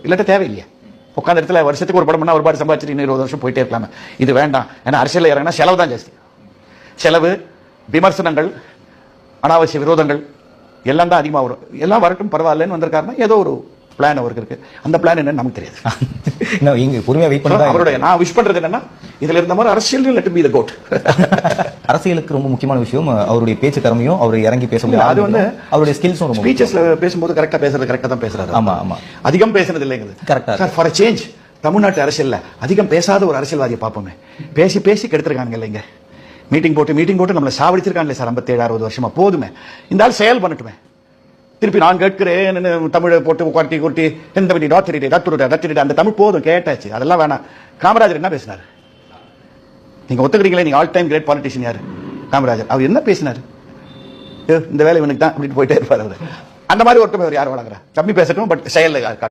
இல்லாட்ட தேவையில்லையா? உட்காந்த இடத்துல வருஷத்துக்கு ஒரு படம் பண்ணா ஒரு பாடு சம்பாதிச்சுட்டு இன்னும் 20 வருஷம் போயிட்டே இருக்கலாமே. இது வேண்டாம். ஏன்னா அரசியல் இறங்கினா செலவு தான் ஜாஸ்தி. செலவு, விமர்சனங்கள், அனாவசிய விரோதங்கள் எல்லாம் தான் அதிகமாக வரும். எல்லாம் வரட்டும் பரவாயில்லன்னு வந்திருக்காருன்னா ஏதோ ஒரு பிளான் அவருக்கு இருக்கு. அந்த பிளான் என்னன்னு நமக்கு தெரியாது. பொறுமையா வெயிட் பண்ணி அவருடைய நான் விஷ் பண்றது என்னன்னா இதுல இருந்த மாதிரி அரசியல் லெட் பி தி கோட். அரசியலுக்கு ரொம்ப முக்கியமான விஷயம் அவருடைய பேச்சு திறமையும் அவர் இறங்கி பேச முடியும். அது வந்து அவருடைய ஸ்கில்ஸும் ரொம்ப ஸ்பீச்சஸ்ல பேசும்போது கரெக்டா பேசுறது கரெக்டா தான் பேசுறாரு. ஆமா ஆமா அதிகம் பேசுறது இல்லைங்கிறது கரெக்டா. சார் ஃபார் சேஞ்ச் தமிழ்நாட்டு அரசியல்ல அதிகம் பேசாத ஒரு அரசியல்வாதியை பார்ப்போமே. பேசி பேசி கெடுத்துருக்காங்க இல்லைங்க. மீட்டிங் போட்டு நம்மளை சாவடிச்சிருக்காங்களே சார் 57-60 வருஷமா. போதுமே, இந்த ஆள் செயல் பண்ணட்டுமே. திருப்பி நான் கேட்கிறேன் தமிழை போட்டு குட்டி அந்த தமிழ் போதும் கேட்டாச்சு. அதெல்லாம் வேணாம். காமராஜர் என்ன பேசினார் நீங்க ஒத்துக்கிறீங்களே? நீங்க ஆல் டைம் கிரேட் பாலிட்டிஷியன் யாரு? காமராஜர். அவர் என்ன பேசினார்? இந்த வேலை இவனுக்கு தான் அப்படின்னு போயிட்டே இருப்பார் அவர். அந்த மாதிரி ஒருத்தர் யார் வழங்குறா? கம்மி பேசட்டும், பட் செயல்